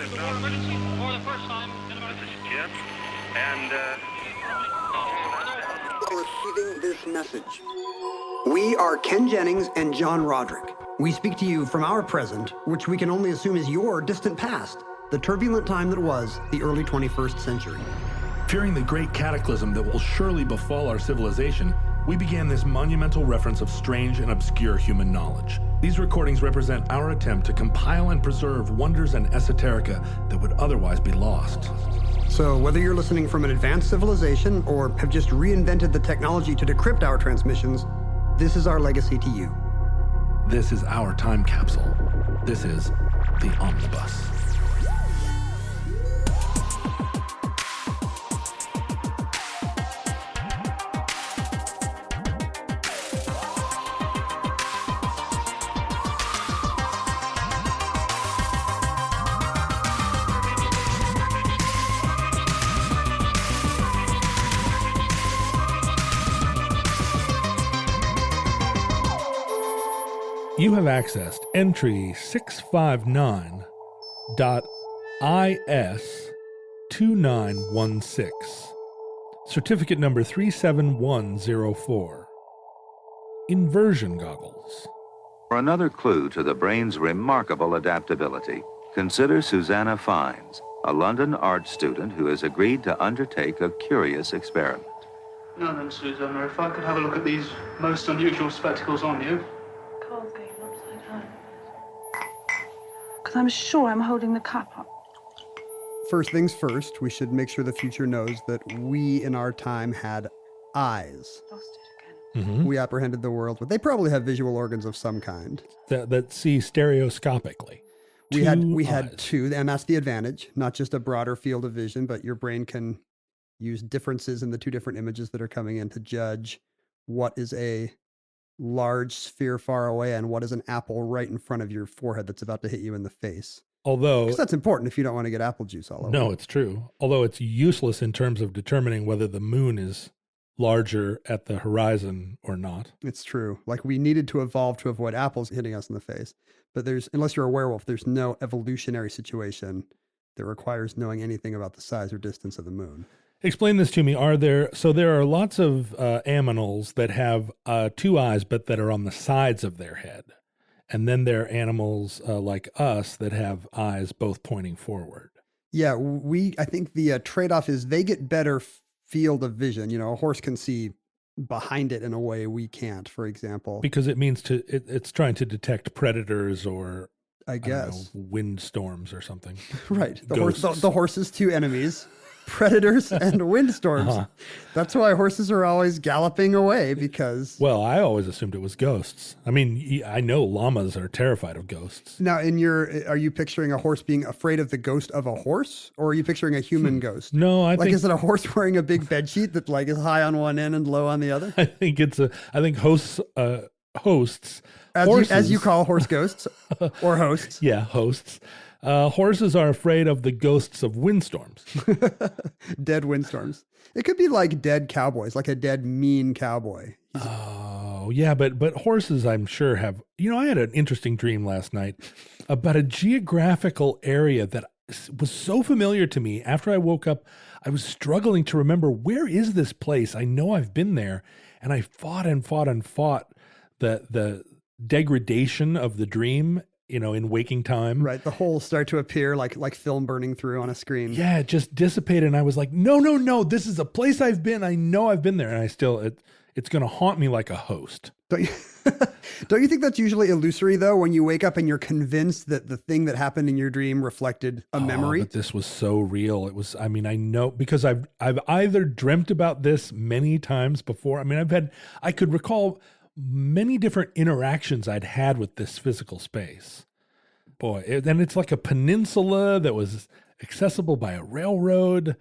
emergency for the first time in America. This is Jim, and Receiving this message. We are Ken Jennings and John Roderick. We speak to you from our present, which we can only assume is your distant past, the turbulent time that was the early 21st century. Fearing the great cataclysm that will surely befall our civilization, we began this monumental reference of strange and obscure human knowledge. These recordings represent our attempt to compile and preserve wonders and esoterica that would otherwise be lost. So whether you're listening from an advanced civilization or have just reinvented the technology to decrypt our transmissions, this is our legacy to you. This is our time capsule. This is the Omnibus. You have accessed entry 659.IS2916, certificate number 37104, Inversion goggles. For another clue to the brain's remarkable adaptability, consider Susanna Fiennes, a London art student who has agreed to undertake a curious experiment. Now then, Susanna, if I could have a look at these most unusual spectacles on you. Carl's going upside down. Because I'm sure I'm holding the cup up. First things first, we should make sure the future knows that we in our time had eyes. Lost it again. Mm-hmm. We apprehended the world, but they probably have visual organs of some kind. That see stereoscopically. We Two had eyes. two, and that's the advantage. Not just a broader field of vision, but your brain can use differences in the two different images that are coming in to judge what is a large sphere far away and what is an apple right in front of your forehead that's about to hit you in the face. Although, Because that's important if you don't want to get apple juice all over. no, it's true. Although it's useless in terms of determining whether the moon is larger at the horizon or not. It's true. Like we needed to evolve to avoid apples hitting us in the face. But unless you're a werewolf, there's no evolutionary situation that requires knowing anything about the size or distance of the moon. Explain this to me. There are lots of aminals that have two eyes, but that are on the sides of their head. And then there are animals like us that have eyes both pointing forward. Yeah, I think the trade-off is they get better field of vision. You know, a horse can see behind it in a way we can't, for example. Because it means it's trying to detect predators or, I guess, windstorms or something. Right. Ghosts. The horse's two enemies, predators and windstorms. Uh-huh. That's why horses are always galloping away because... Well, I always assumed it was ghosts. I mean, I know llamas are terrified of ghosts. Now, are you picturing a horse being afraid of the ghost of a horse, or are you picturing a human ghost? No, I think... Is it a horse wearing a big bed sheet that is high on one end and low on the other? I think hosts, As you call horse ghosts or hosts. Yeah, hosts. Horses are afraid of the ghosts of windstorms. Dead windstorms. It could be like dead cowboys, like a dead mean cowboy. Oh, yeah, but horses, I'm sure, have... I had an interesting dream last night about a geographical area that was so familiar to me. After I woke up, I was struggling to remember, where is this place? I know I've been there, and I fought and fought and fought the degradation of the dream, in waking time. Right. The holes start to appear like film burning through on a screen. Yeah, it just dissipated. And I was like, no, this is a place I've been. I know I've been there. And I still, it's going to haunt me like a host. Don't you think that's usually illusory though, when you wake up and you're convinced that the thing that happened in your dream reflected a memory? But this was so real. It was, I know, because I've either dreamt about this many times before. I could recall many different interactions I'd had with this physical space. Boy, and it's like a peninsula that was accessible by a railroad,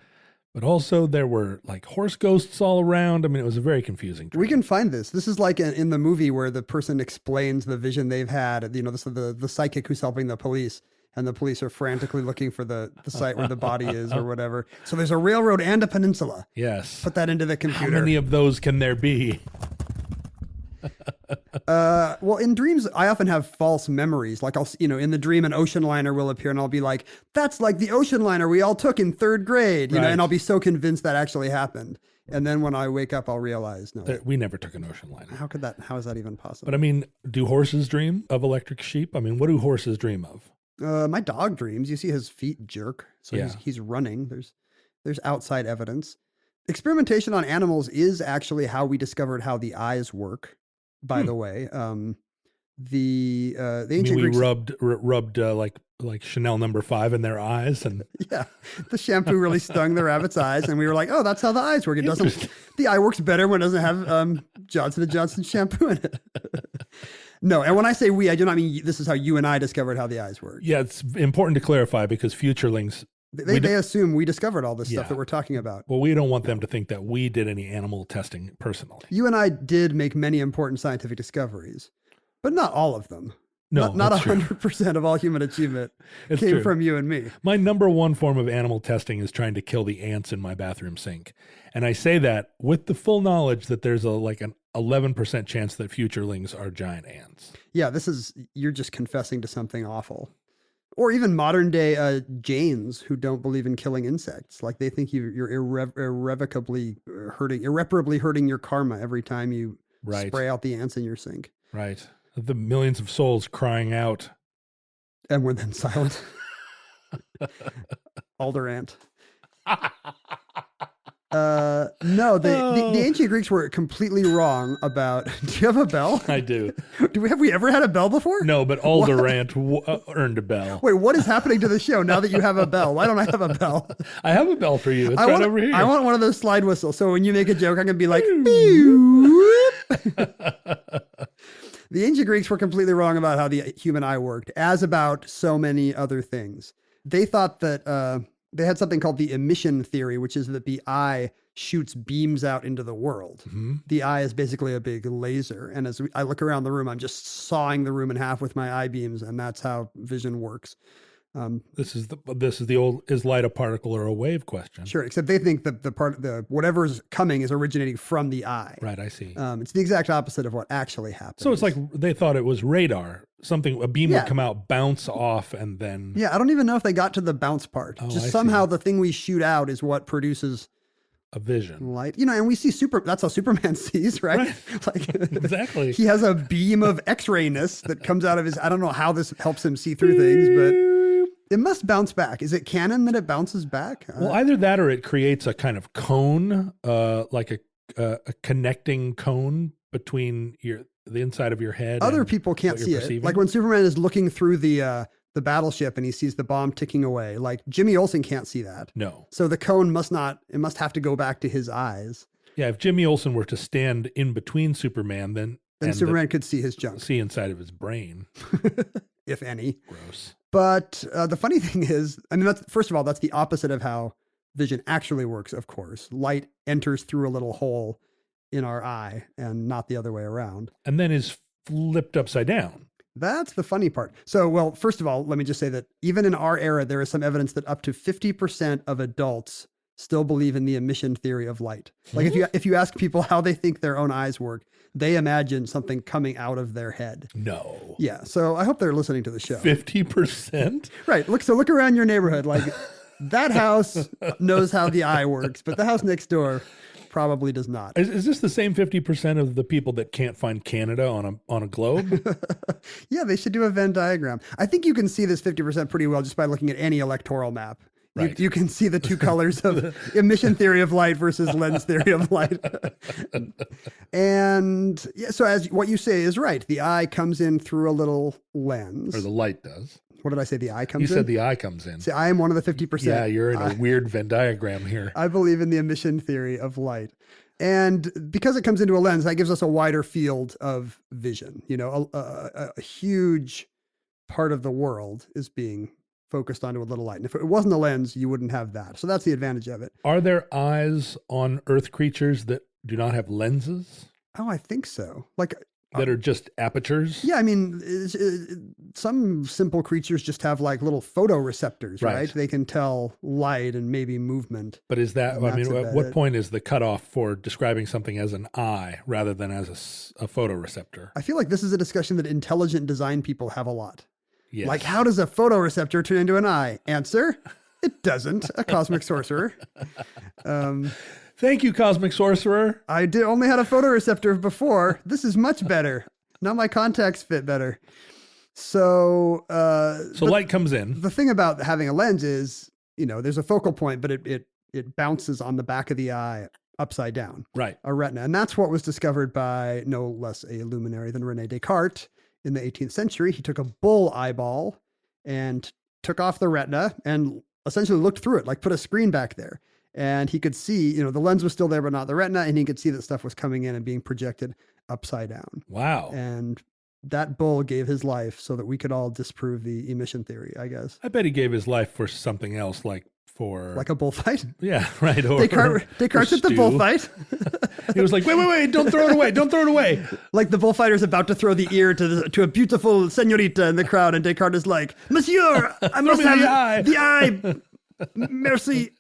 but also there were like horse ghosts all around. It was a very confusing dream. We can find this. This is like in the movie where the person explains the vision they've had. This is the psychic who's helping the police, and the police are frantically looking for the site where the body is or whatever. So there's a railroad and a peninsula. Yes. Put that into the computer. How many of those can there be? Well, in dreams, I often have false memories. Like in the dream, an ocean liner will appear and I'll be like, that's like the ocean liner we all took in 3rd grade, Right. and I'll be so convinced that actually happened. And then when I wake up, I'll realize, no, We never took an ocean liner. how is that even possible? But I mean, do horses dream of electric sheep? I mean, what do horses dream of? My dog dreams. You see his feet jerk. So Yeah. he's running. There's outside evidence. Experimentation on animals is actually how we discovered how the eyes work, by the way. The I ancient mean, we Greeks, rubbed like Chanel No. 5 in their eyes, and yeah, the shampoo really stung the rabbit's eyes, and we were like, oh, that's how the eyes work. It doesn't. Interesting. The eye works better when it doesn't have Johnson & Johnson shampoo in it. No, and when I say we, I do not mean this is how you and I discovered how the eyes work. yeah, it's important to clarify because futurelings. They assume we discovered all this Yeah. stuff that we're talking about. Well, we don't want them to think that we did any animal testing personally. You and I did make many important scientific discoveries, but not all of them. No, not that's true. 100% of all human achievement It's came true. from you and me. My number one form of animal testing is trying to kill the ants in my bathroom sink. And I say that with the full knowledge that there's an 11% chance that futurelings are giant ants. Yeah, you're just confessing to something awful. Or even modern day Jains who don't believe in killing insects. Like they think you're irreparably hurting your karma every time you Right. spray out the ants in your sink. Right. The millions of souls crying out. And we're then silent. Alder ant. No, the ancient Greeks were completely wrong about. Do you have a bell? I do. Have we ever had a bell before? No, but Alderant earned a bell. Wait, what is happening to the show now that you have a bell? Why don't I have a bell? I have a bell for you. It's right over here. I want one of those slide whistles. So when you make a joke, I'm gonna be like. The ancient Greeks were completely wrong about how the human eye worked, as about so many other things. They thought that they had something called the emission theory, which is that the eye shoots beams out into the world. Mm-hmm. The eye is basically a big laser. And as I look around the room, I'm just sawing the room in half with my eye beams. And that's how vision works. This is the old, is light a particle or a wave question. Sure. Except they think that whatever's coming is originating from the eye. Right. I see. It's the exact opposite of what actually happens. So it's like they thought it was radar. A beam Yeah. would come out, bounce off, and then. Yeah. I don't even know if they got to the bounce part. Oh, Just I somehow see. the thing we shoot out is what produces A vision. light. And we see that's how Superman sees, right? Like Exactly. he has a beam of X-rayness that comes out of his, I don't know how this helps him see through things, but it must bounce back. Is it canon that it bounces back? Well, either that or it creates a kind of cone, like a connecting cone between the inside of your head. Other and people can't what you're see it. perceiving. Like when Superman is looking through the battleship and he sees the bomb ticking away, like Jimmy Olsen can't see that. No. So the cone must have to go back to his eyes. Yeah, if Jimmy Olsen were to stand in between Superman, then Superman could see his junk, see inside of his brain. if any. Gross. But the funny thing is, first of all, that's the opposite of how vision actually works, of course. Light enters through a little hole in our eye and not the other way around. And then is flipped upside down. That's the funny part. So, well, first of all, let me just say that even in our era, there is some evidence that up to 50% of adults still believe in the emission theory of light. Like if you ask people how they think their own eyes work, they imagine something coming out of their head. No. Yeah. So I hope they're listening to the show. 50%? Right. Look around your neighborhood. Like that house knows how the eye works, but the house next door probably does not. Is this the same 50% of the people that can't find Canada on a globe? Yeah, they should do a Venn diagram. I think you can see this 50% pretty well just by looking at any electoral map. Right. You can see the two colors of emission theory of light versus lens theory of light. And yeah, so as what you say is right. The eye comes in through a little lens. Or the light does. What did I say? The eye comes You in? said the eye comes in. See, I am one of the 50%. Yeah, you're in a weird Venn diagram here. I believe in the emission theory of light. And because it comes into a lens, that gives us a wider field of vision. A huge part of the world is being focused onto a little light. And if it wasn't a lens, you wouldn't have that. So that's the advantage of it. Are there eyes on Earth creatures that do not have lenses? Oh, I think so. Like that are just apertures. Yeah, I mean, some simple creatures just have like little photoreceptors, right? They can tell light and maybe movement. But is that, And I mean, that's at what about it. point is the cutoff for describing something as an eye rather than as a photoreceptor? I feel like this is a discussion that intelligent design people have a lot. Yes. Like, how does a photoreceptor turn into an eye? Answer, it doesn't. A cosmic sorcerer. Thank you, Cosmic Sorcerer. I only had a photoreceptor before. This is much better. Now my contacts fit better. So, So light comes in. the thing about having a lens is, there's a focal point, but it bounces on the back of the eye upside down, Right. a retina. And that's what was discovered by no less a luminary than Rene Descartes in the 18th century. He took a bull eyeball and took off the retina and essentially looked through it, like put a screen back there. And he could see, the lens was still there, but not the retina. And he could see that stuff was coming in and being projected upside down. Wow. And that bull gave his life so that we could all disprove the emission theory, I guess. I bet he gave his life for something else, like a bullfight. Yeah, right. Or, Descartes at the stew. bullfight. He was like, wait, don't throw it away. Don't throw it away. Like the bullfighter's about to throw the ear to a beautiful senorita in the crowd. And Descartes is like, Monsieur, I must me have the eye." the eye. Merci.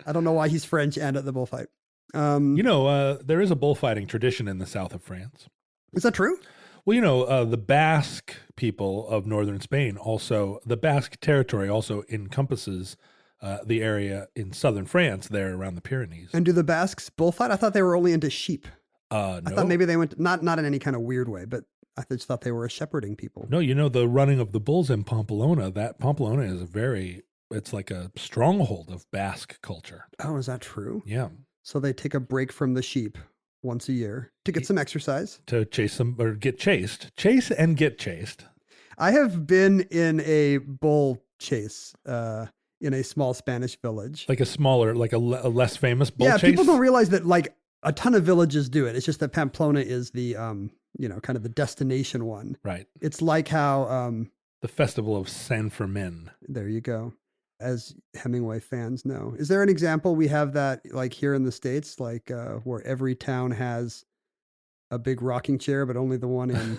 I don't know why he's French and at the bullfight. There is a bullfighting tradition in the south of France. Is that true? Well, the Basque people of northern Spain the Basque territory also encompasses the area in southern France there around the Pyrenees. And do the Basques bullfight? I thought they were only into sheep. No. I thought maybe they went, not in any kind of weird way, but I just thought they were a shepherding people. No, the running of the bulls in Pamplona, Pamplona is it's like a stronghold of Basque culture. Oh, is that true? Yeah. So they take a break from the sheep once a year to get some exercise. To chase them or get chased. Chase and get chased. I have been in a bull chase in a small Spanish village. Like a less famous bull chase? Yeah, people don't realize that like a ton of villages do it. It's just that Pamplona is the, kind of the destination one. Right. It's like how... the Festival of San Fermin. There you go. As Hemingway fans know. Is there an example we have that like here in the States, like where every town has a big rocking chair, but only the one in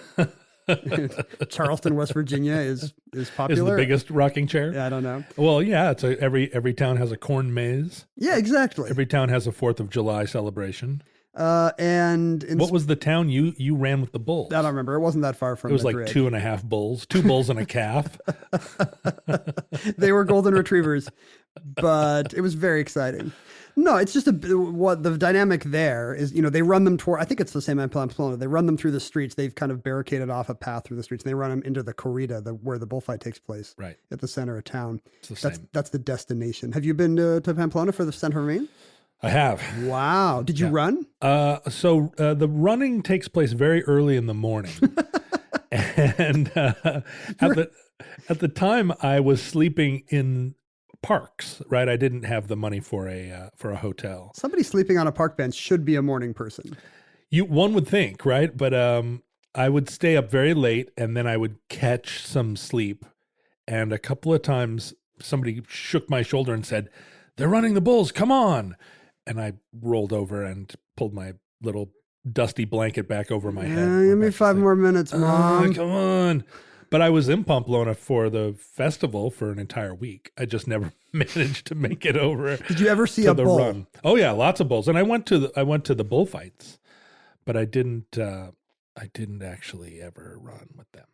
Charleston, West Virginia is popular? Is the biggest rocking chair? Yeah, I don't know. Well, yeah, it's every town has a corn maze. Yeah, exactly. Every town has a 4th of July celebration. And what was the town you ran with the bulls? I don't remember. It wasn't that far from It was like Madrid. 2.5 bulls, 2 bulls and a calf. They were golden retrievers, but it was very exciting. No, it's just what the dynamic there is, they run them toward, I think it's the same in Pamplona. They run them through the streets. They've kind of barricaded off a path through the streets. And they run them into the corrida, where the bullfight takes place. Right. At the center of town. It's the same. That's the destination. Have you been to Pamplona for the San Fermin? I have. Wow. Did you run? So the running takes place very early in the morning. And at the time I was sleeping in parks, right? I didn't have the money for a hotel. Somebody sleeping on a park bench should be a morning person. One would think, right? But I would stay up very late and then I would catch some sleep. And a couple of times somebody shook my shoulder and said, "They're running the bulls, come on." And I rolled over and pulled my little dusty blanket back over my head. Give me 5 more minutes, Mom. Come on. But I was in Pamplona for the festival for an entire week. I just never managed to make it over. Did you ever see a bull? Run. Oh yeah, lots of bulls. And I went to the bullfights, but I didn't actually ever run with them.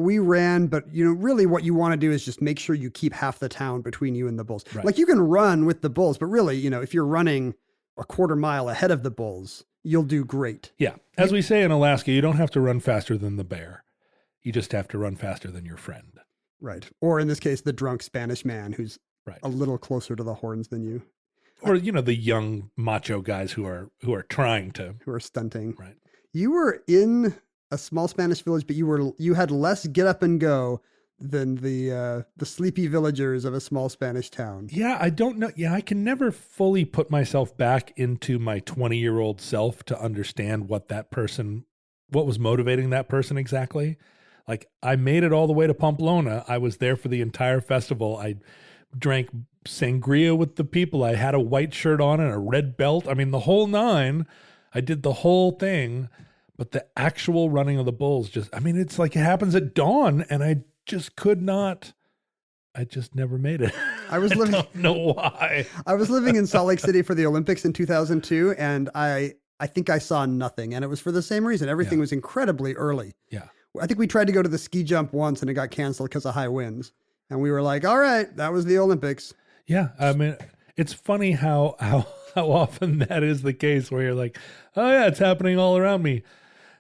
We ran, but really what you want to do is just make sure you keep half the town between you and the bulls. Right. Like you can run with the bulls, but really, if you're running a quarter mile ahead of the bulls, you'll do great. Yeah. As we say in Alaska, you don't have to run faster than the bear. You just have to run faster than your friend. Right. Or in this case, the drunk Spanish man who's a little closer to the horns than you. Or, the young macho guys who are trying to. Who are stunting. Right. You were in a small Spanish village, but you had less get up and go than the sleepy villagers of a small Spanish town. Yeah, I don't know. Yeah, I can never fully put myself back into my 20-year-old self to understand what was motivating that person exactly. Like, I made it all the way to Pamplona. I was there for the entire festival. I drank sangria with the people. I had a white shirt on and a red belt. I mean, the whole nine. I did the whole thing. But the actual running of the bulls it's like it happens at dawn, and I just never made it. I was living. don't know why. I was living in Salt Lake City for the Olympics in 2002, and I think I saw nothing, and it was for the same reason. Everything was incredibly early. Yeah. I think we tried to go to the ski jump once, and it got canceled because of high winds. And we were like, all right, that was the Olympics. Yeah. I mean, it's funny how often that is the case where you're like, oh yeah, it's happening all around me.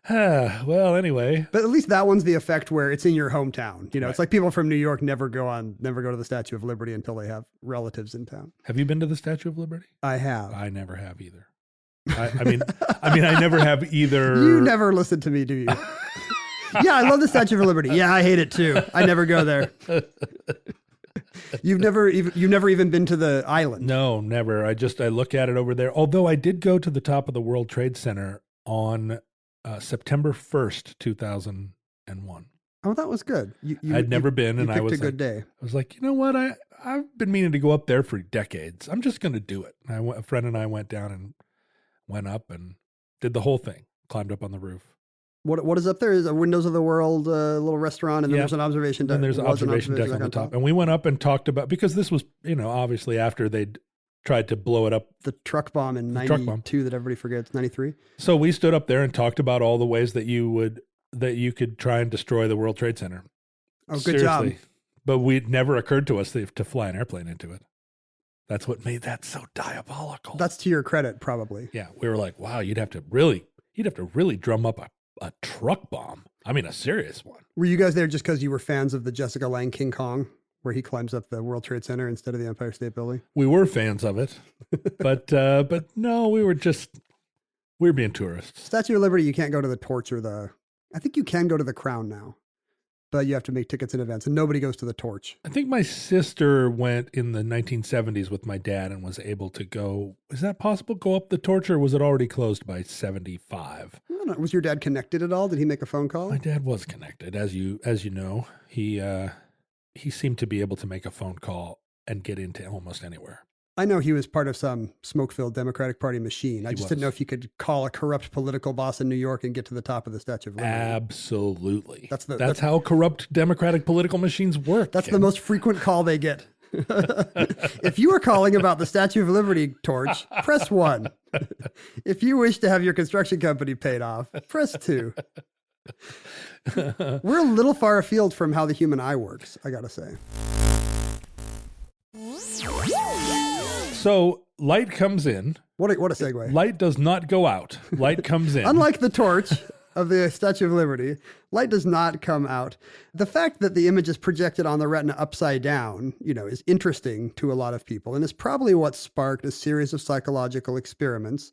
Well, anyway. But at least that one's the effect where it's in your hometown. You know, Right. It's like people from New York never go to the Statue of Liberty until they have relatives in town. Have you been to the Statue of Liberty? I have. I never have either. I mean, I never have either. You never listen to me, do you? Yeah, I love the Statue of Liberty. Yeah, I hate it too. I never go there. You've never even been to the island. No, never. I look at it over there. Although I did go to the top of the World Trade Center on September 1st, 2001. Oh, that was good. I'd never been, and I was a good day. I was like, you know what? I've been meaning to go up there for decades. I'm just going to do it. And a friend and I went down and went up and did the whole thing. Climbed up on the roof. What is up there is a Windows of the World little restaurant, and then there's an observation deck. And there's an observation deck on the top. And we went up and talked about, because this was, obviously after they'd tried to blow it up. The truck bomb in 92 that everybody forgets, 93. So we stood up there and talked about all the ways that you could try and destroy the World Trade Center. Oh, good job. But it never occurred to us to fly an airplane into it. That's what made that so diabolical. That's to your credit, probably. Yeah. We were like, wow, you'd have to really drum up a truck bomb. I mean, a serious one. Were you guys there just because you were fans of the Jessica Lange King Kong, where he climbs up the World Trade Center instead of the Empire State Building? We were fans of it, but no, we were being tourists. Statue of Liberty, you can't go to the Torch I think you can go to the Crown now, but you have to make tickets in advance, and nobody goes to the Torch. I think my sister went in the 1970s with my dad and was able to go. Is that possible? Go up the Torch, or was it already closed by 75? I don't know. Was your dad connected at all? Did he make a phone call? My dad was connected, as you know. He seemed to be able to make a phone call and get into almost anywhere. I know he was part of some smoke-filled Democratic Party machine. I just didn't know if you could call a corrupt political boss in New York and get to the top of the Statue of Liberty. Absolutely. That's how corrupt Democratic political machines work. That's the most frequent call they get. If you are calling about the Statue of Liberty torch, press 1. If you wish to have your construction company paid off, press 2. We're a little far afield from how the human eye works, I gotta say. So light comes in. What a segue. Light does not go out. Light comes in. Unlike the torch of the Statue of Liberty, light does not come out. The fact that the image is projected on the retina upside down, is interesting to a lot of people, and is probably what sparked a series of psychological experiments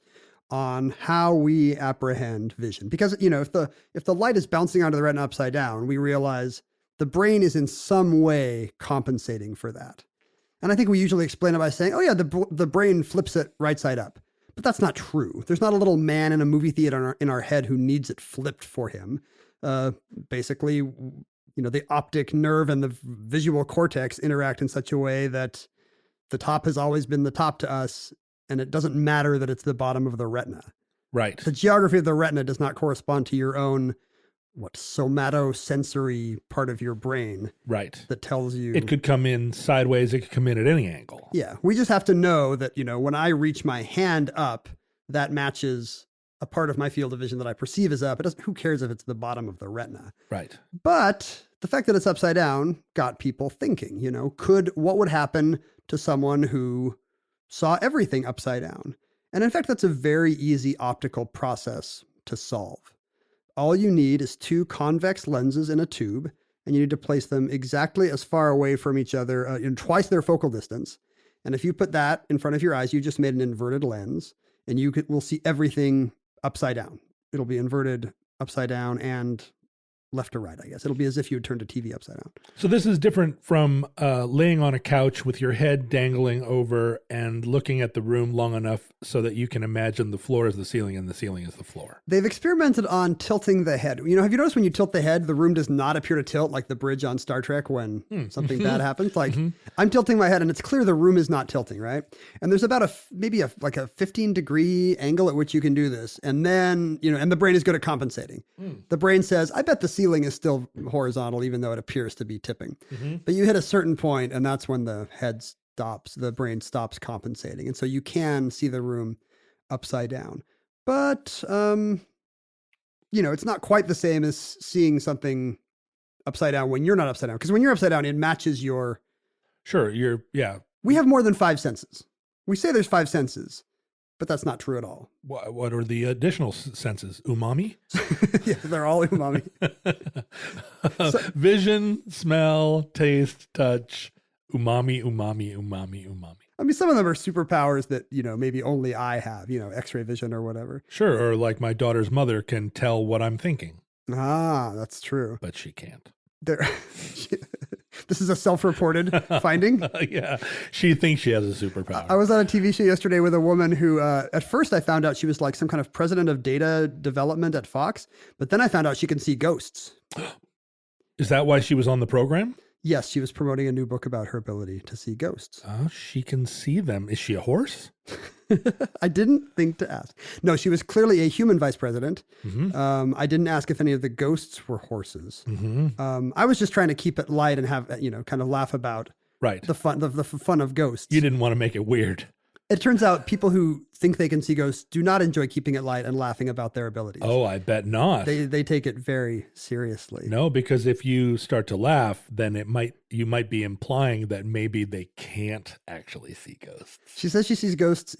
on how we apprehend vision. Because, if the light is bouncing onto the retina upside down, we realize the brain is in some way compensating for that. And I think we usually explain it by saying, oh yeah, the brain flips it right side up. But that's not true. There's not a little man in a movie theater in our head who needs it flipped for him. Basically, the optic nerve and the visual cortex interact in such a way that the top has always been the top to us, and it doesn't matter that it's the bottom of the retina. Right. The geography of the retina does not correspond to your own somatosensory part of your brain. Right. That tells you. It could come in sideways. It could come in at any angle. Yeah. We just have to know that, when I reach my hand up, that matches a part of my field of vision that I perceive as up. Who cares if it's the bottom of the retina? Right. But the fact that it's upside down got people thinking, what would happen to someone who saw everything upside down? And in fact, that's a very easy optical process to solve. All you need is 2 convex lenses in a tube, and you need to place them exactly as far away from each other, in twice their focal distance. And if you put that in front of your eyes, you just made an inverted lens, and will see everything upside down. It'll be inverted upside down and left to right, I guess. It'll be as if you had turned a TV upside down. So this is different from laying on a couch with your head dangling over and looking at the room long enough so that you can imagine the floor is the ceiling and the ceiling is the floor. They've experimented on tilting the head. You know, have you noticed when you tilt the head, the room does not appear to tilt like the bridge on Star Trek when something bad happens? Like I'm tilting my head and it's clear the room is not tilting, right? And there's about maybe a 15-degree angle at which you can do this. And then, you know, and the brain is good at compensating. The brain says, I bet the ceiling is still horizontal, even though it appears to be tipping. But you hit a certain point, and that's when the head stops, the brain stops compensating. And so you can see the room upside down. But, you know, it's not quite the same as seeing something upside down when you're not upside down. Because when you're upside down, it matches your... Sure, We have more than 5 senses. We say there's 5 senses, but that's not true at all. What are the additional senses? Umami? Yeah, they're all umami. Vision, smell, taste, touch, umami, umami, umami, umami. I mean, some of them are superpowers that, you know, maybe only I have, you know, X-ray vision or whatever. Sure, or like my daughter's mother can tell what I'm thinking. Ah, that's true. But she can't. This is a self-reported finding. Yeah, she thinks she has a superpower. I was on a TV show yesterday with a woman who, at first I found out she was like some kind of president of data development at Fox, but then I found out she can see ghosts. Is that why she was on the program? Yes, she was promoting a new book about her ability to see ghosts. Oh, she can see them. Is she a horse? I didn't think to ask. No, she was clearly a human vice president. I didn't ask if any of the ghosts were horses. I was just trying to keep it light and have, you know, kind of laugh about the fun, the fun of ghosts. You didn't want to make it weird. It turns out people who think they can see ghosts do not enjoy keeping it light and laughing about their abilities. Oh, I bet not. They take it very seriously. No, because if you start to laugh, then you might be implying that maybe they can't actually see ghosts. She says she sees ghosts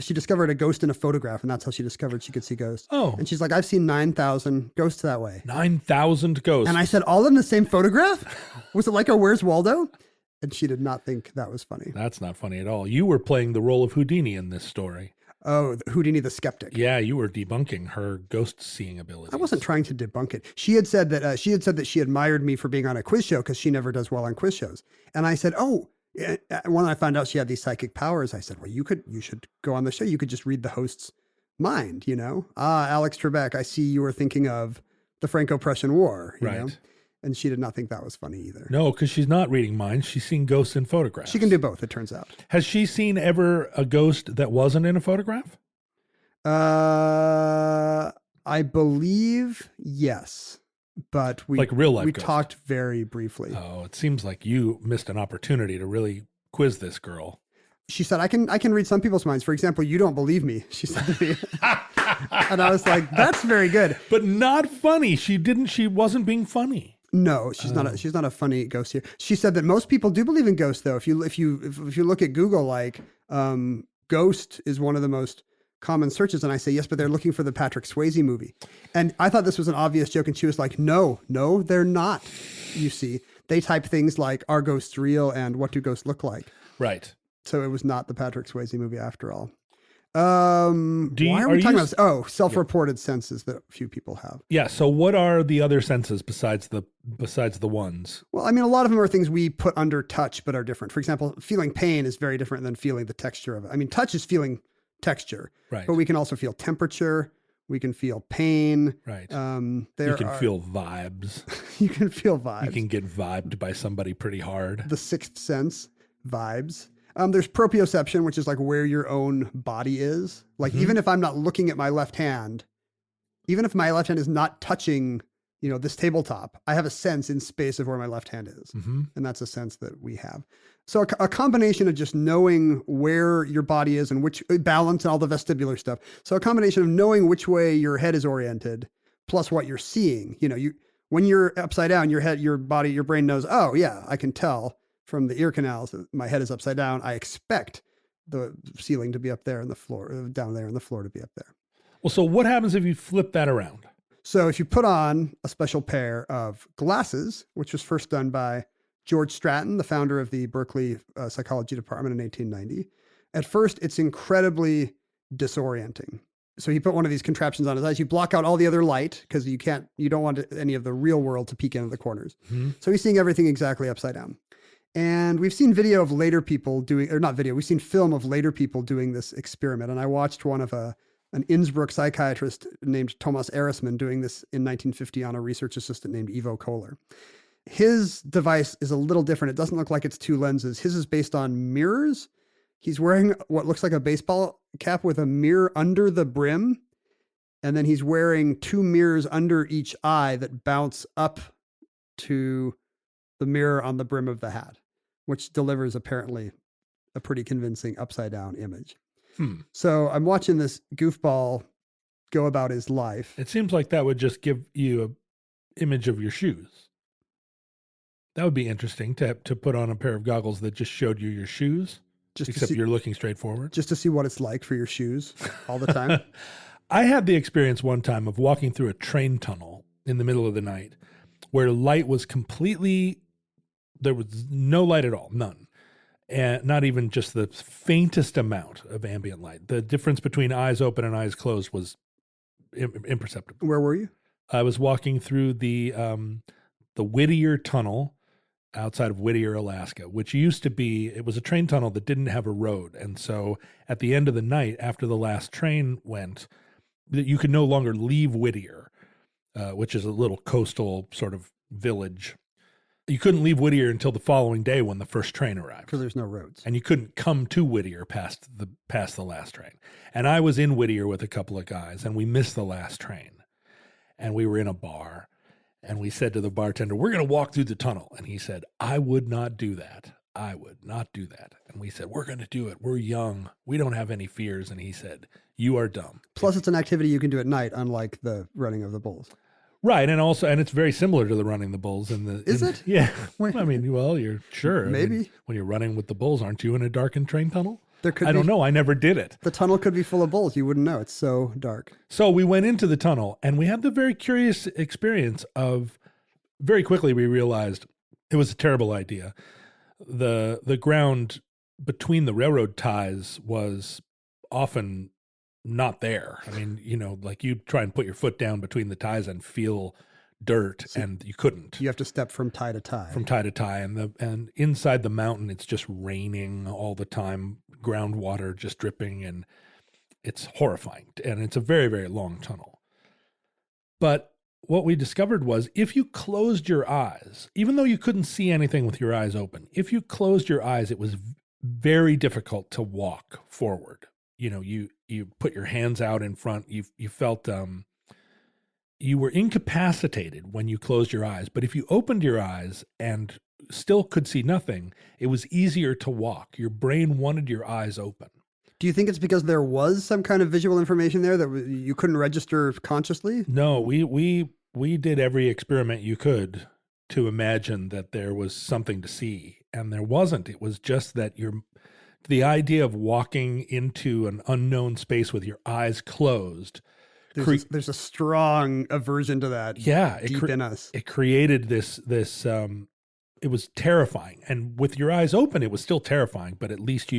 she discovered a ghost in a photograph, and that's how she discovered she could see ghosts. Oh. And she's like, I've seen 9,000 ghosts that way. 9,000 ghosts. And I said, all in the same photograph? Was it like a Where's Waldo? And she did not think that was funny. That's not funny at all. You were playing the role of Houdini in this story. Oh, Houdini the skeptic. Yeah, you were debunking her ghost seeing abilities. I wasn't trying to debunk it. She had said that she admired me for being on a quiz show because she never does well on quiz shows. And I said, when I found out she had these psychic powers, I said, well, you should go on the show. You could just read the host's mind, you know? Alex Trebek, I see you were thinking of the Franco-Prussian War, you know? And she did not think that was funny either. No, because she's not reading minds. She's seen ghosts in photographs. She can do both, it turns out. Has she seen ever a ghost that wasn't in a photograph? I believe yes. But we, like real life we ghost. talked very briefly. Oh, it seems like you missed an opportunity to really quiz this girl. She said, I can read some people's minds. For example, you don't believe me, she said to me. And I was like, that's very good. But not funny. She wasn't being funny. No, she's not a funny ghost here. She said that most people do believe in ghosts, though. If you look at Google, like ghost is one of the most common searches, and I say yes, but they're looking for the Patrick Swayze movie. And I thought this was an obvious joke, and she was like, no, they're not. You see, they type things like, are ghosts real, and what do ghosts look like? Right. So it was not the Patrick Swayze movie after all. Why are we talking about this? Oh, self-reported senses that few people have. Yeah. So what are the other senses besides the ones? Well, I mean, a lot of them are things we put under touch, but are different. For example, feeling pain is very different than feeling the texture of it. I mean, touch is feeling texture, right? But we can also feel temperature. We can feel pain. Right. You can feel vibes. You can feel vibes. You can get vibed by somebody pretty hard. The sixth sense, vibes. There's proprioception, which is like where your own body is. Like even if I'm not looking at my left hand, even if my left hand is not touching, this tabletop, I have a sense in space of where my left hand is. And that's a sense that we have. So a combination of just knowing where your body is and which balance and all the vestibular stuff. So a combination of knowing which way your head is oriented plus what you're seeing. When you're upside down, your brain knows, oh yeah, I can tell from the ear canals that my head is upside down. I expect the ceiling to be up there and the floor down there and the floor to be up there. Well, so what happens if you flip that around? So if you put on a special pair of glasses, which was first done by George Stratton, the founder of the Berkeley Psychology Department in 1890, at first it's incredibly disorienting. so he put one of these contraptions on his eyes. You block out all the other light because you don't want any of the real world to peek into the corners. Mm-hmm. So he's seeing everything exactly upside down. And we've seen video of later people we've seen film of later people doing this experiment. And I watched one of an Innsbruck psychiatrist named Thomas Erisman doing this in 1950 on a research assistant named Ivo Kohler. His device is a little different. It doesn't look like it's two lenses. His is based on mirrors. He's wearing what looks like a baseball cap with a mirror under the brim. And then he's wearing two mirrors under each eye that bounce up to the mirror on the brim of the hat, which delivers apparently a pretty convincing upside down image. So I'm watching this goofball go about his life. It seems like that would just give you an image of your shoes. That would be interesting to put on a pair of goggles that just showed you your shoes, except you're looking straight forward. Just to see what it's like for your shoes all the time. I had the experience one time of walking through a train tunnel in the middle of the night where light was there was no light at all, none. And not even just the faintest amount of ambient light. The difference between eyes open and eyes closed was imperceptible. Where were you? I was walking through the Whittier Tunnel outside of Whittier, Alaska, which it was a train tunnel that didn't have a road. And so at the end of the night, after the last train went, you could no longer leave Whittier, which is a little coastal sort of village. You couldn't leave Whittier until the following day when the first train arrived. Because there's no roads. And you couldn't come to Whittier past the last train. And I was in Whittier with a couple of guys, and we missed the last train. And we were in a bar, and we said to the bartender, "We're going to walk through the tunnel." And he said, "I would not do that. I would not do that." And we said, "We're going to do it. We're young. We don't have any fears." And he said, "You are dumb." Plus, it's an activity you can do at night, unlike the running of the bulls. Right, and it's very similar to the running the bulls. Is it? Yeah. Wait. I mean, well, you're sure. Maybe. I mean, when you're running with the bulls, aren't you in a darkened train tunnel? I don't know. I never did it. The tunnel could be full of bulls. You wouldn't know. It's so dark. So we went into the tunnel, and we had the very curious experience of, very quickly we realized it was a terrible idea. The ground between the railroad ties was often not there. I mean, like you try and put your foot down between the ties and feel dirt, and you couldn't. You have to step from tie to tie. From tie to tie, and inside the mountain, it's just raining all the time, groundwater just dripping, and it's horrifying. And it's a very, very long tunnel. But what we discovered was if you closed your eyes, even though you couldn't see anything with your eyes open, if you closed your eyes, it was very difficult to walk forward. You put your hands out in front. You felt you were incapacitated when you closed your eyes. But if you opened your eyes and still could see nothing, it was easier to walk. Your brain wanted your eyes open. Do you think it's because there was some kind of visual information there that you couldn't register consciously? No, we did every experiment you could to imagine that there was something to see, and there wasn't. It was just that the idea of walking into an unknown space with your eyes closed. There's a strong aversion to that. Yeah, deep in us. It created this. It was terrifying, and with your eyes open, it was still terrifying. But at least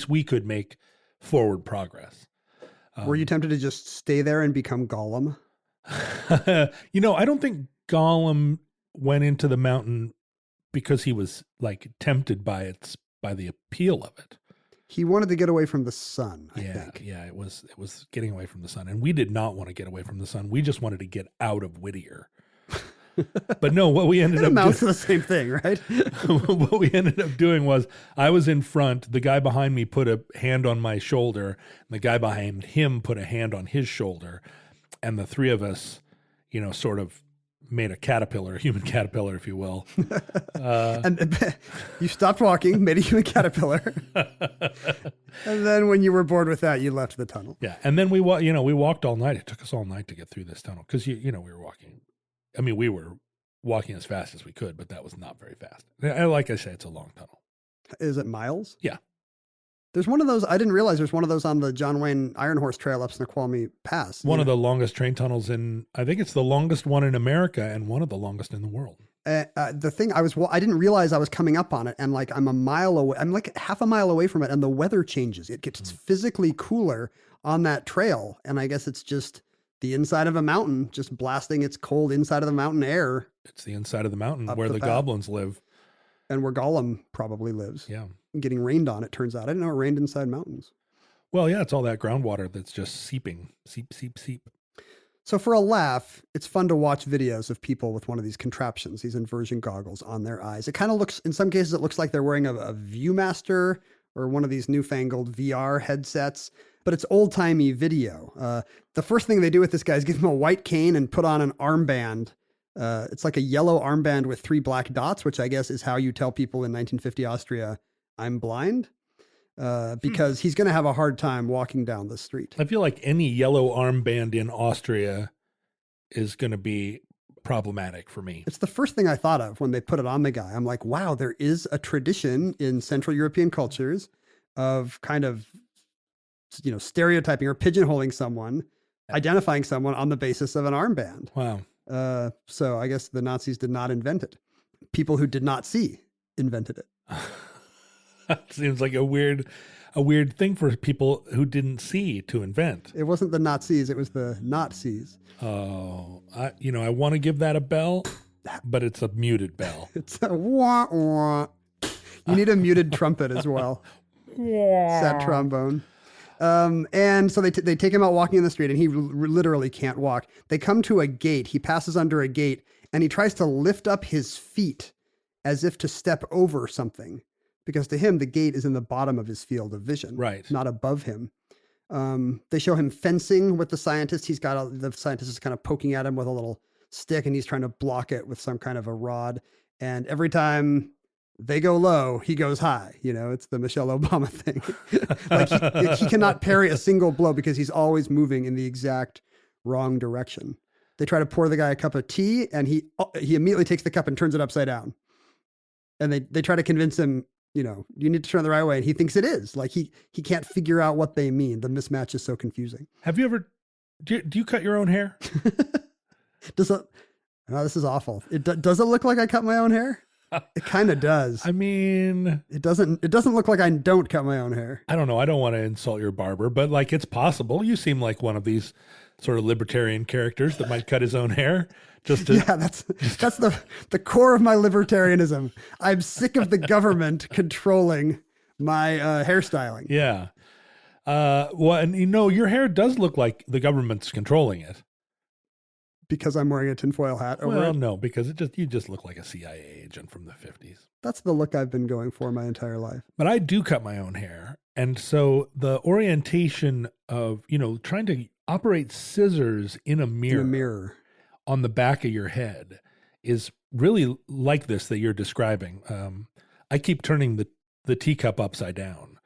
we could make forward progress. Were you tempted to just stay there and become Gollum? I don't think Gollum went into the mountain because he was like tempted by the appeal of it. He wanted to get away from the sun, I think. Yeah, it was getting away from the sun. And we did not want to get away from the sun. We just wanted to get out of Whittier. But no, what we ended up doing to the same thing, right? What we ended up doing was I was in front, the guy behind me put a hand on my shoulder, and the guy behind him put a hand on his shoulder, and the three of us, sort of made a human caterpillar, if you will. And you stopped walking, made a human caterpillar. And then when you were bored with that, you left the tunnel. Yeah. And then we walked all night. It took us all night to get through this tunnel because, we were walking. I mean, we were walking as fast as we could, but that was not very fast. Like I say, it's a long tunnel. Is it miles? Yeah. There's one of those. I didn't realize there's one of those on the John Wayne Iron Horse Trail up Snoqualmie Pass. One of the longest train tunnels I think it's the longest one in America and one of the longest in the world. The thing I didn't realize I was coming up on it, and like I'm a mile away. I'm like half a mile away from it, and the weather changes. It gets physically cooler on that trail, and I guess it's just the inside of a mountain, just blasting its cold inside of the mountain air. It's the inside of the mountain Up where the the path. goblins live. And where Gollum probably lives. Yeah. Getting rained on, it turns out. I didn't know it rained inside mountains. Well, yeah, it's all that groundwater that's just seeping, seep. So for a laugh, it's fun to watch videos of people with one of these contraptions, these inversion goggles on their eyes. It kind of looks, in some cases, it looks like they're wearing a Viewmaster or one of these newfangled VR headsets, but it's old-timey video. The first thing they do with this guy is give him a white cane and put on an armband. It's like a yellow armband with 3 black dots, which I guess is how you tell people in 1950 Austria, I'm blind, because he's going to have a hard time walking down the street. I feel like any yellow armband in Austria is going to be problematic for me. It's the first thing I thought of when they put it on the guy. I'm like, wow, there is a tradition in Central European cultures of kind of, stereotyping or pigeonholing someone, identifying someone on the basis of an armband. Wow. So I guess the Nazis did not invent it. People who did not see invented it. Seems like a weird thing for people who didn't see to invent. It wasn't the Nazis, it was the Nazis. Oh, I want to give that a bell, but it's a muted bell. It's a wah wah. You need a muted trumpet as well. Sad trombone. And so they take him out walking in the street, and he literally can't walk. They come to a gate. He passes under a gate, and he tries to lift up his feet as if to step over something, because to him, the gate is in the bottom of his field of vision, right, not above him. They show him fencing with the scientist. The scientist is kind of poking at him with a little stick, and he's trying to block it with some kind of a rod. And every time they go low, he goes high. It's the Michelle Obama thing. Like he cannot parry a single blow because he's always moving in the exact wrong direction. They try to pour the guy a cup of tea, and he immediately takes the cup and turns it upside down. And they try to convince him, you need to turn the right way. And he thinks it is. Like he can't figure out what they mean. The mismatch is so confusing. Have you ever, do you cut your own hair? No, this is awful. Does it look like I cut my own hair? It kind of does. I mean, it doesn't look like I don't cut my own hair. I don't know. I don't want to insult your barber, but like it's possible. You seem like one of these sort of libertarian characters that might cut his own hair just to. Yeah, that's the core of my libertarianism. I'm sick of the government controlling my hairstyling. Yeah. Well, and your hair does look like the government's controlling it. Because I'm wearing a tinfoil hat over it? Well, no, because you just look like a CIA agent from the 50s. That's the look I've been going for my entire life. But I do cut my own hair. And so the orientation of, trying to operate scissors in a mirror on the back of your head is really like this that you're describing. I keep turning the teacup upside down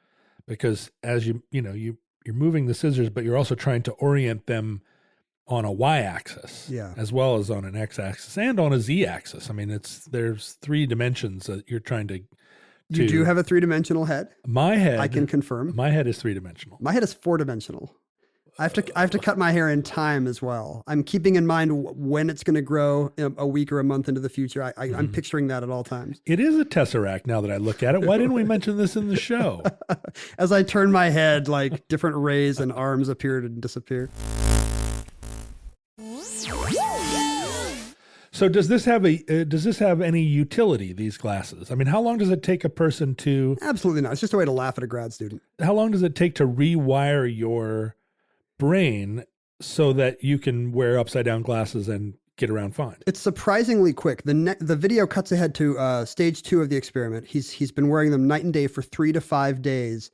because as you're moving the scissors, but you're also trying to orient them on a y-axis, as well as on an x-axis and on a z-axis. I mean, there's 3 dimensions that you're trying to. You do have a 3-dimensional head. My head, I can confirm. My head is 3-dimensional. My head is 4-dimensional. I have to cut my hair in time as well. I'm keeping in mind when it's going to grow a week or a month into the future. I'm picturing that at all times. It is a tesseract now that I look at it. Why didn't we mention this in the show? As I turn my head, like different rays and arms appear and disappear. So does this have any utility, these glasses? I mean, how long does it take a person to... Absolutely not. It's just a way to laugh at a grad student. How long does it take to rewire your brain so that you can wear upside down glasses and get around fine? It's surprisingly quick. The video cuts ahead to stage 2 of the experiment. He's been wearing them night and day for 3 to 5 days,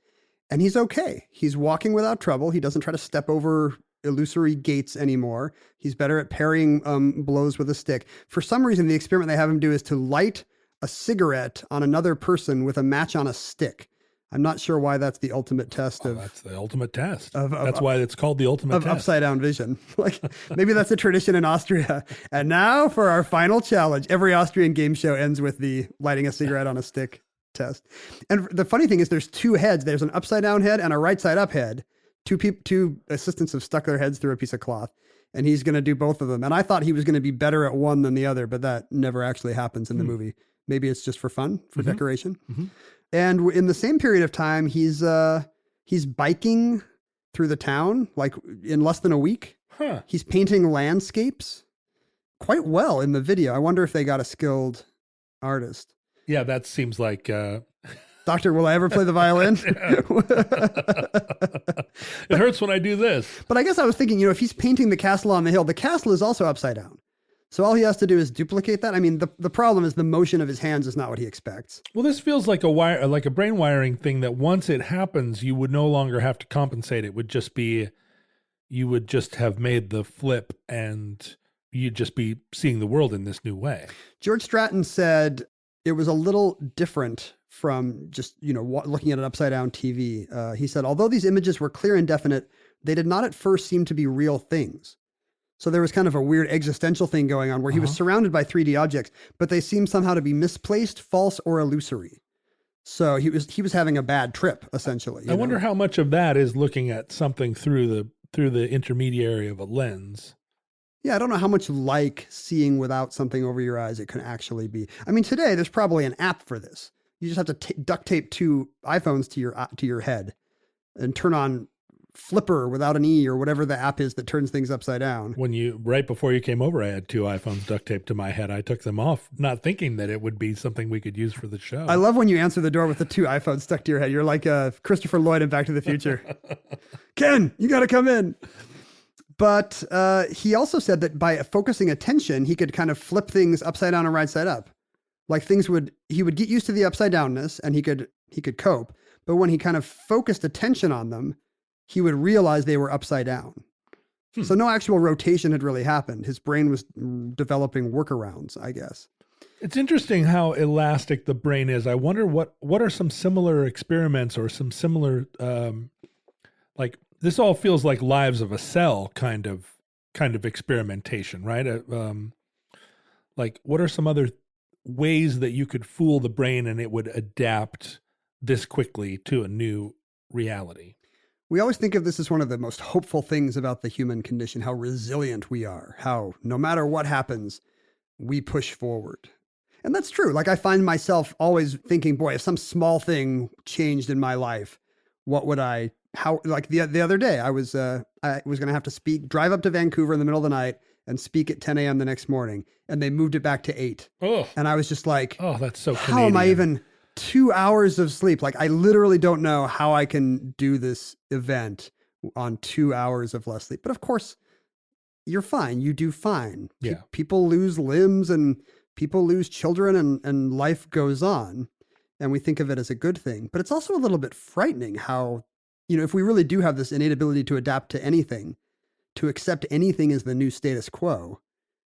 and he's okay. He's walking without trouble. He doesn't try to step over illusory gates anymore. He's better at parrying blows with a stick. For some reason, the experiment they have him do is to light a cigarette on another person with a match on a stick. I'm not sure why that's the ultimate test of... That's the ultimate test. That's why it's called the ultimate of test. Upside down vision. Like maybe that's a tradition in Austria. And now for our final challenge. Every Austrian game show ends with the lighting a cigarette on a stick test. And the funny thing is there's 2 heads. There's an upside down head and a right side up head. Two assistants have stuck their heads through a piece of cloth. and he's going to do both of them. And I thought he was going to be better at one than the other, but that never actually happens in the movie. Maybe it's just for fun, for decoration. And in the same period of time, he's biking through the town, like in less than a week. He's painting landscapes quite well in the video. I wonder if they got a skilled artist. Yeah, that seems like Doctor, will I ever play the violin? It hurts when I do this. But I guess I was thinking, if he's painting the castle on the hill, the castle is also upside down. So all he has to do is duplicate that. I mean, the problem is the motion of his hands is not what he expects. Well, this feels like a brain wiring thing that once it happens, you would no longer have to compensate. It would just be, you would just have made the flip and you'd just be seeing the world in this new way. George Stratton said it was a little different from just, looking at an upside down TV. He said, although these images were clear and definite, they did not at first seem to be real things. So there was kind of a weird existential thing going on where he was surrounded by 3D objects, but they seemed somehow to be misplaced, false, or illusory. So he was having a bad trip, essentially. I wonder how much of that is looking at something through the intermediary of a lens. Yeah, I don't know how much like seeing without something over your eyes it can actually be. I mean, today there's probably an app for this. You just have to duct tape 2 iPhones to your head and turn on Flipper without an E or whatever the app is that turns things upside down. Right before you came over, I had 2 iPhones duct taped to my head. I took them off, not thinking that it would be something we could use for the show. I love when you answer the door with the 2 iPhones stuck to your head. You're like Christopher Lloyd in Back to the Future. Ken, you got to come in. But he also said that by focusing attention, he could kind of flip things upside down and right side up. Like he would get used to the upside downness and he could cope. But when he kind of focused attention on them, he would realize they were upside down. So no actual rotation had really happened. His brain was developing workarounds, I guess. It's interesting how elastic the brain is. I wonder what are some similar experiments or some similar, like this all feels like Lives of a Cell kind of experimentation, right? Like what are some other ways that you could fool the brain and it would adapt this quickly to a new reality? We always think of this as one of the most hopeful things about the human condition, how resilient we are, how no matter what happens, we push forward. And that's true. Like I find myself always thinking, boy, if some small thing changed in my life, what would like the other day, I was going to have to drive up to Vancouver in the middle of the night and speak at 10 a.m. the next morning. And they moved it back to 8. Oh. And I was just like, oh, that's so how am I even 2 hours of sleep? Like I literally don't know how I can do this event on 2 hours of less sleep. But of course, you're fine. You do fine. Yeah. People lose limbs and people lose children and life goes on. And we think of it as a good thing. But it's also a little bit frightening how, if we really do have this innate ability to adapt to anything, to accept anything as the new status quo,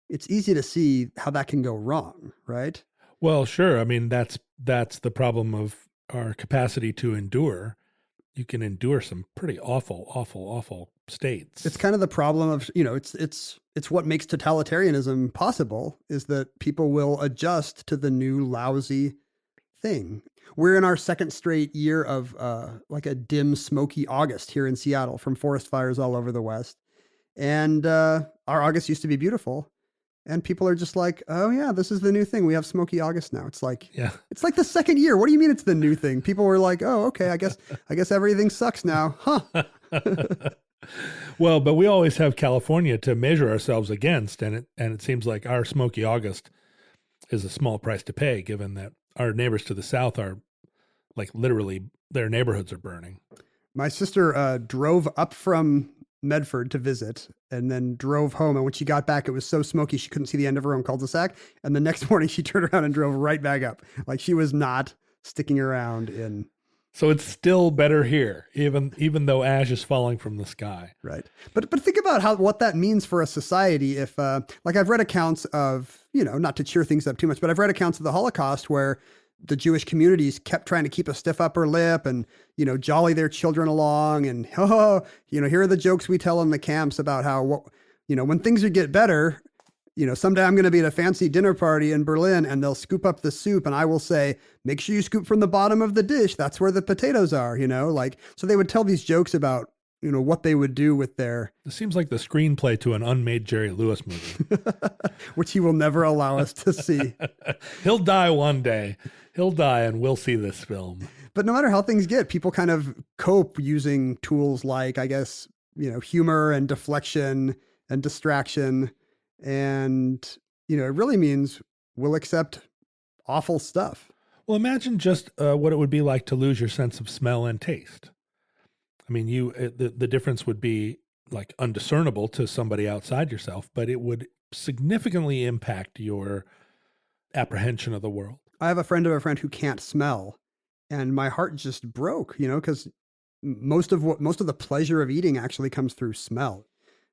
it's easy to see how that can go wrong, right? Well, sure. I mean, that's the problem of our capacity to endure. You can endure some pretty awful states. It's kind of the problem of, it's what makes totalitarianism possible is that people will adjust to the new lousy thing. We're in our second straight year of like a dim, smoky August here in Seattle from forest fires all over the West. And our August used to be beautiful. And people are just like, oh yeah, this is the new thing. We have smoky August now. It's like, It's like the second year. What do you mean it's the new thing? People were like, oh, okay, I guess everything sucks now. Huh. Well, but we always have California to measure ourselves against. And it seems like our smoky August is a small price to pay, given that our neighbors to the south are like literally their neighborhoods are burning. My sister drove up from Medford to visit and then drove home. And when she got back, it was so smoky she couldn't see the end of her own cul-de-sac. And the next morning she turned around and drove right back up. Like she was not sticking around in. So it's still better here, even though ash is falling from the sky. Right. But think about what that means for a society. If like I've read accounts of, not to cheer things up too much, but I've read accounts of the Holocaust where the Jewish communities kept trying to keep a stiff upper lip and, jolly their children along. And, here are the jokes we tell in the camps about how, when things would get better, someday I'm going to be at a fancy dinner party in Berlin and they'll scoop up the soup and I will say, make sure you scoop from the bottom of the dish. That's where the potatoes are, so they would tell these jokes about, what they would do with their, This seems like the screenplay to an unmade Jerry Lewis movie. which he will never allow us to see. He'll die one day. He'll die and we'll see this film. But no matter how things get, people kind of cope using tools like, I guess, humor and deflection and distraction. And, it really means we'll accept awful stuff. Well, imagine just what it would be like to lose your sense of smell and taste. I mean, the difference would be like undiscernible to somebody outside yourself, but it would significantly impact your apprehension of the world. I have a friend of a friend who can't smell, and my heart just broke, because most of the pleasure of eating actually comes through smell.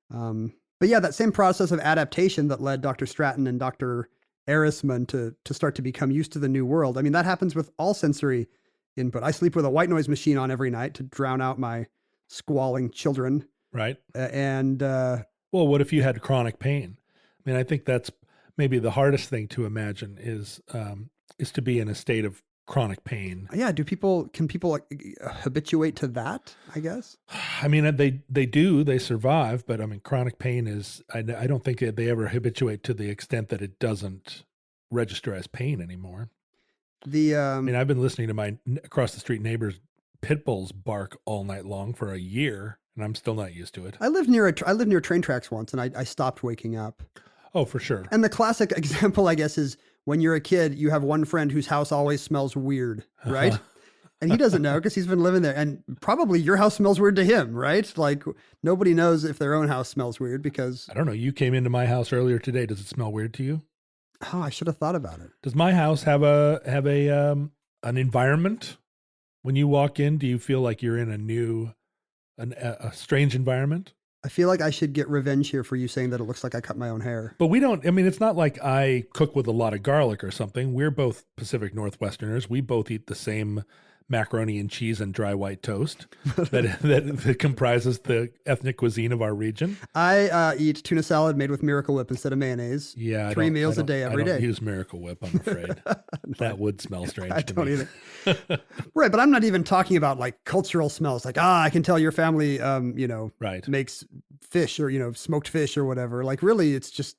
But yeah, that same process of adaptation that led Dr. Stratton and Dr. Erisman to start to become used to the new world. I mean, that happens with all sensory input. I sleep with a white noise machine on every night to drown out my squalling children. Right. Well, what if you had chronic pain? I mean, I think that's maybe the hardest thing to imagine is to be in a state of chronic pain. Yeah. Can people habituate to that, I guess? I mean, they survive, but I mean, chronic pain is, I don't think they ever habituate to the extent that it doesn't register as pain anymore. I mean, I've been listening to my across the street neighbors' pit bulls bark all night long for a year, and I'm still not used to it. I lived near train tracks once, and I stopped waking up. Oh, for sure. And the classic example, I guess, is when you're a kid, you have one friend whose house always smells weird, right? And he doesn't know because he's been living there. And probably your house smells weird to him, right? Like nobody knows if their own house smells weird because... I don't know. You came into my house earlier today. Does it smell weird to you? Oh, I should have thought about it. Does my house have an environment? When you walk in, do you feel like you're in a strange environment? I feel like I should get revenge here for you saying that it looks like I cut my own hair. But it's not like I cook with a lot of garlic or something. We're both Pacific Northwesterners. We both eat the same macaroni and cheese and dry white toast that comprises the ethnic cuisine of our region. I eat tuna salad made with Miracle Whip instead of mayonnaise. Yeah. 3 meals a day every day. I don't use Miracle Whip, I'm afraid. That would smell strange I to don't me. either. Right, but I'm not even talking about like cultural smells. Like, I can tell your family, right, makes fish or, smoked fish or whatever. Like really, it's just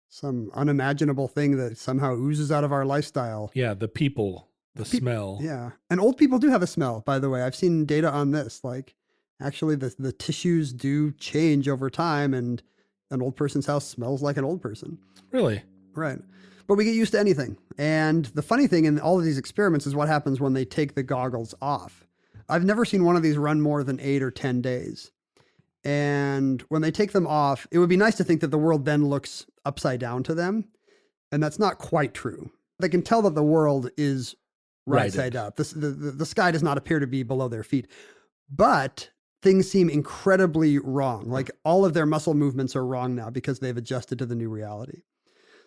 some unimaginable thing that somehow oozes out of our lifestyle. Yeah, the people... The smell. Yeah. And old people do have a smell, by the way. I've seen data on this. Like, actually, the tissues do change over time, and an old person's house smells like an old person. Really? Right. But we get used to anything. And the funny thing in all of these experiments is what happens when they take the goggles off. I've never seen one of these run more than 8 or 10 days. And when they take them off, it would be nice to think that the world then looks upside down to them. And that's not quite true. They can tell that the world is right side up. The sky does not appear to be below their feet, but things seem incredibly wrong. Like all of their muscle movements are wrong now because they've adjusted to the new reality.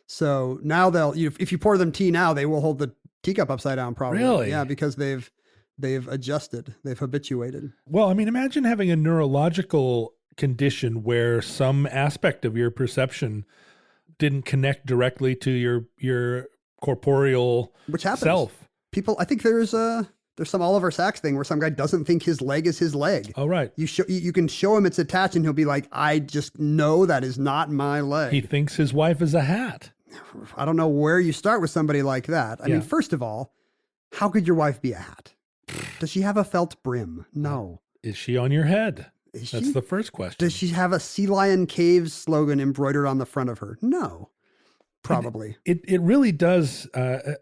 So now if you pour them tea now, they will hold the teacup upside down probably. Really? Yeah, because they've adjusted, they've habituated. Well, I mean, imagine having a neurological condition where some aspect of your perception didn't connect directly to your corporeal Which happens. self. People, I think there's some Oliver Sacks thing where some guy doesn't think his leg is his leg. Oh, right. You can show him it's attached and he'll be like, I just know that is not my leg. He thinks his wife is a hat. I don't know where you start with somebody like that. I mean, first of all, how could your wife be a hat? Does she have a felt brim? No. Is she on your head? Is That's she? the first question. Does she have a Sea Lion Caves slogan embroidered on the front of her? No. Probably. It really does.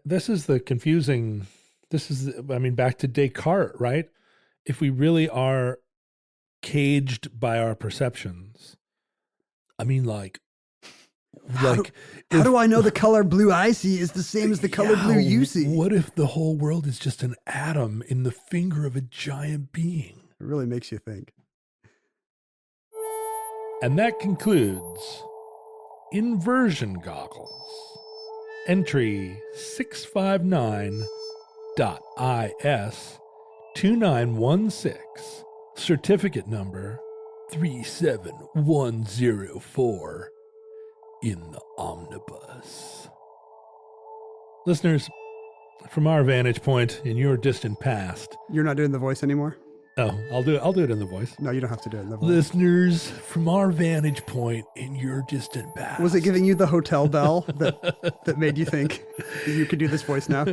This is the confusing... back to Descartes, right? If we really are caged by our perceptions, I mean, how do I know the color blue I see is the same as the color blue you see? What if the whole world is just an atom in the finger of a giant being? It really makes you think. And that concludes Inversion Goggles. Entry 659.IS2916. Certificate number 37104 in the omnibus. Listeners, from our vantage point in your distant past, You're not doing the voice anymore? Oh, I'll do it in the voice. No, you don't have to do it in the voice. Listeners, from our vantage point in your distant past. Was it giving you the hotel bell that made you think you could do this voice now?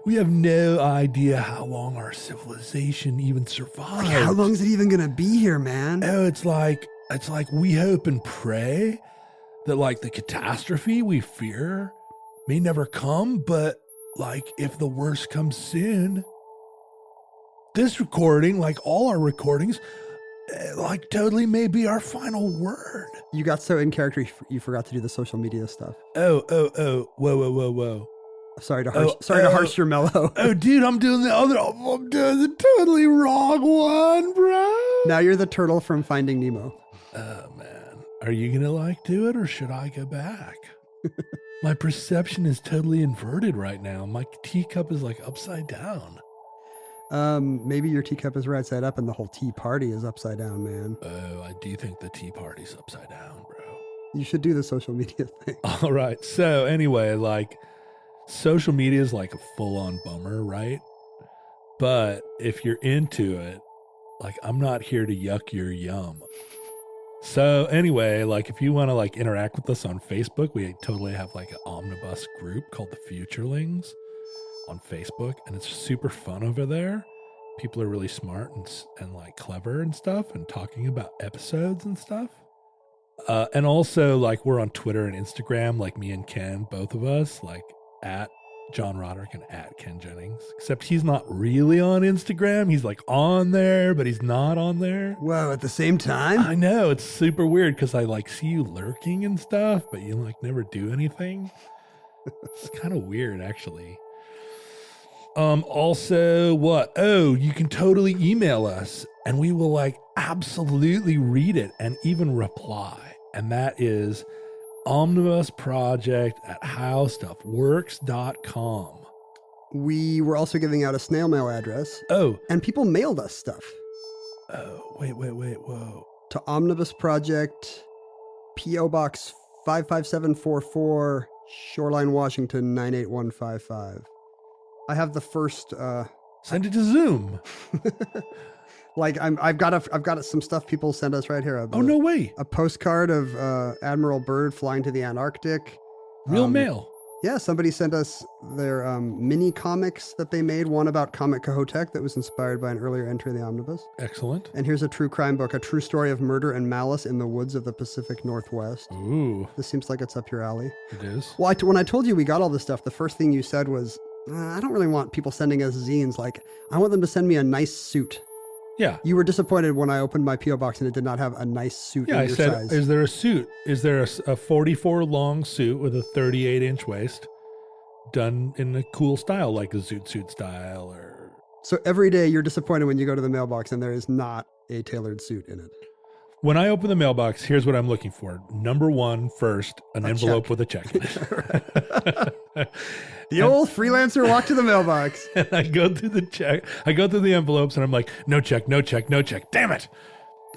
We have no idea how long our civilization even survived. How long is it even gonna be here, man? Oh, it's like we hope and pray that like the catastrophe we fear may never come, but like if the worst comes soon, this recording, like all our recordings, like totally may be our final word. You got so in character, you forgot to do the social media stuff. Oh, whoa. Sorry to harsh your mellow. Oh, dude, I'm doing the totally wrong one, bro. Now you're the turtle from Finding Nemo. Oh, man. Are you going to like do it or should I go back? My perception is totally inverted right now. My teacup is like upside down. Maybe your teacup is right side up and the whole tea party is upside down, man. Oh, I do think the tea party's upside down, bro. You should do the social media thing. All right. So anyway, like social media is like a full-on bummer, right? But if you're into it, like I'm not here to yuck your yum. So anyway, like if you want to like interact with us on Facebook, we totally have like an omnibus group called the Futurelings on Facebook, and it's super fun over there. People are really smart and like clever and stuff and talking about episodes and stuff. And also like we're on Twitter and Instagram, like me and Ken, both of us, like at John Roderick and at Ken Jennings, except he's not really on Instagram. He's like on there, but he's not on there. Whoa, at the same time? I know, it's super weird because I like see you lurking and stuff, but you like never do anything. It's kind of weird actually. Also what? Oh, you can totally email us and we will like absolutely read it and even reply. And that is omnibusproject@howstuffworks.com. We were also giving out a snail mail address. Oh. And people mailed us stuff. Oh, wait, whoa. To Omnibus Project, P.O. Box 55744, Shoreline, Washington 98155. I have the first. Send it to Zoom. Like I've got some stuff people send us right here. Oh no way! A postcard of Admiral Byrd flying to the Antarctic. Real mail. Yeah, somebody sent us their mini comics that they made. One about Comet Kohotech that was inspired by an earlier entry in the omnibus. Excellent. And here's a true crime book, a true story of murder and malice in the woods of the Pacific Northwest. Ooh, this seems like it's up your alley. It is. Well, when I told you we got all this stuff, the first thing you said was, I don't really want people sending us zines. Like, I want them to send me a nice suit. Yeah. You were disappointed when I opened my P.O. box and it did not have a nice suit in your size. I said, is there a suit? Is there a 44 long suit with a 38-inch waist done in a cool style, like a zoot suit style? Or So every day you're disappointed when you go to the mailbox and there is not a tailored suit in it. When I open the mailbox, here's what I'm looking for. Number one, first, an envelope check. with a check. The old freelancer walk to the mailbox. And I go through the check. I go through the envelopes and I'm like, no check. Damn it.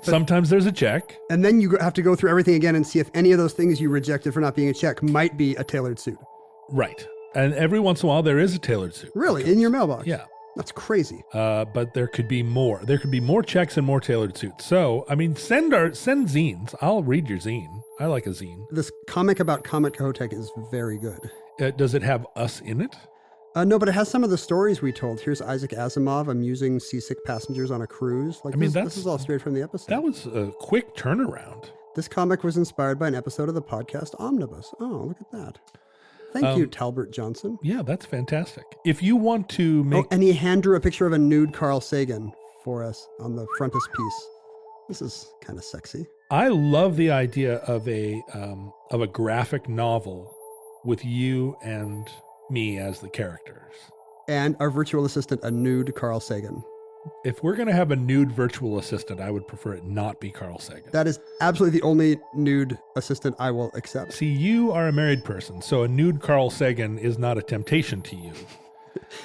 Sometimes there's a check. And then you have to go through everything again and see if any of those things you rejected for not being a check might be a tailored suit. Right. And every once in a while there is a tailored suit. Really? In your mailbox? Yeah. That's crazy. But there could be more. There could be more checks and more tailored suits. So, I mean, send zines. I'll read your zine. I like a zine. This comic about Comet Kohotech is very good. Does it have us in it? No, but it has some of the stories we told. Here's Isaac Asimov amusing seasick passengers on a cruise. Like, this is all straight from the episode. That was a quick turnaround. This comic was inspired by an episode of the podcast Omnibus. Oh, look at that. Thank you, Talbert Johnson. Yeah, that's fantastic. If you want to make... Oh, and he hand drew a picture of a nude Carl Sagan for us on the frontispiece. This is kind of sexy. I love the idea of a graphic novel with you and me as the characters. And our virtual assistant, a nude Carl Sagan. If we're going to have a nude virtual assistant, I would prefer it not be Carl Sagan. That is absolutely the only nude assistant I will accept. See, you are a married person, so a nude Carl Sagan is not a temptation to you.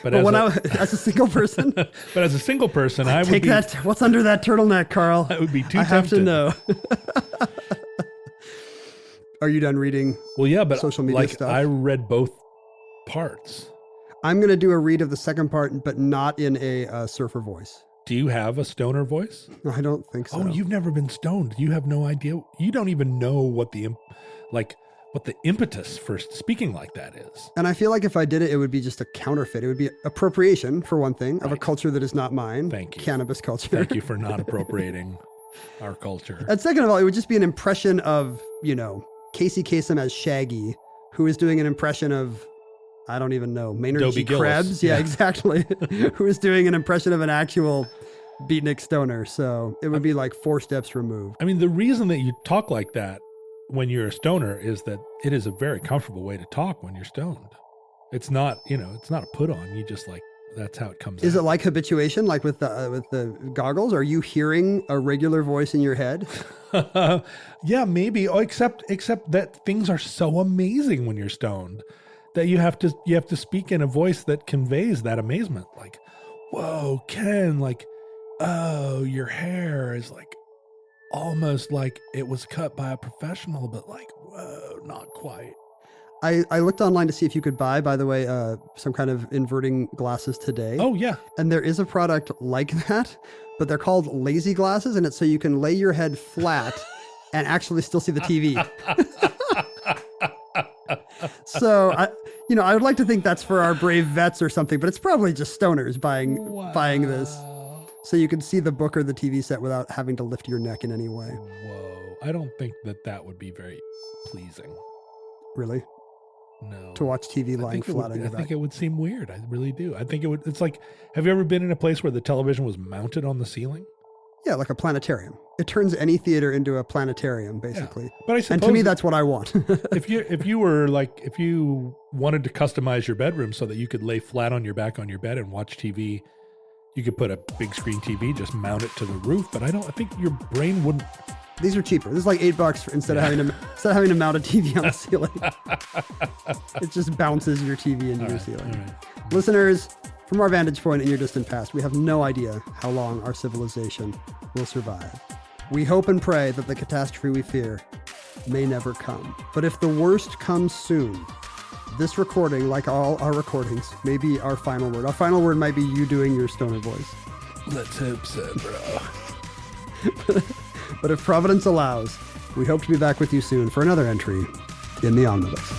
But as a single person? But as a single person, I would take be... that. What's under that turtleneck, Carl? I would be too I have tempted. to know. Are you done reading? Well, yeah, but social media stuff? I read both parts. I'm going to do a read of the second part, but not in a surfer voice. Do you have a stoner voice? I don't think so. Oh, you've never been stoned. You have no idea. You don't even know what the impetus for speaking like that is. And I feel like if I did it, it would be just a counterfeit. It would be appropriation, for one thing, of a culture that is not mine. Thank you. Cannabis culture. Thank you for not appropriating our culture. And second of all, it would just be an impression of, Casey Kasem as Shaggy, who is doing an impression of, I don't even know, Maynard Dobie G. Gillis. Krebs. Yeah, exactly. Who is doing an impression of an actual beatnik stoner. So it would be like 4 steps removed. I mean, the reason that you talk like that when you're a stoner is that it is a very comfortable way to talk when you're stoned. It's not, it's not a put on. You just that's how it comes out. Is it like habituation, like with the goggles? Are you hearing a regular voice in your head? Yeah, maybe. Oh, except that things are so amazing when you're stoned that you have to speak in a voice that conveys that amazement. Like, whoa, Ken, oh, your hair is almost like it was cut by a professional, but whoa, not quite. I looked online to see if you could buy, by the way, some kind of inverting glasses today. Oh, yeah. And there is a product like that, but they're called lazy glasses, and it's so you can lay your head flat and actually still see the TV. So, I would like to think that's for our brave vets or something, but it's probably just stoners buying this. So you can see the book or the TV set without having to lift your neck in any way. Whoa. I don't think that would be very pleasing. Really? No. To watch TV lying flat on your back. I think it would seem weird. I really do. I think it's like, have you ever been in a place where the television was mounted on the ceiling? Yeah, like a planetarium. It turns any theater into a planetarium, basically. Yeah. But I suppose, and to me, that's what I want. if you wanted to customize your bedroom so that you could lay flat on your back on your bed and watch TV, you could put a big screen TV, just mount it to the roof. But I think your brain wouldn't. These are cheaper. This is like $8 instead of having to mount a TV on the ceiling. It just bounces your TV into your ceiling. Right. Listeners, from our vantage point in your distant past, we have no idea how long our civilization will survive. We hope and pray that the catastrophe we fear may never come. But if the worst comes soon, this recording, like all our recordings, may be our final word. Our final word might be you doing your stoner voice. Let's hope so, bro. But if Providence allows, we hope to be back with you soon for another entry in the Omnibus.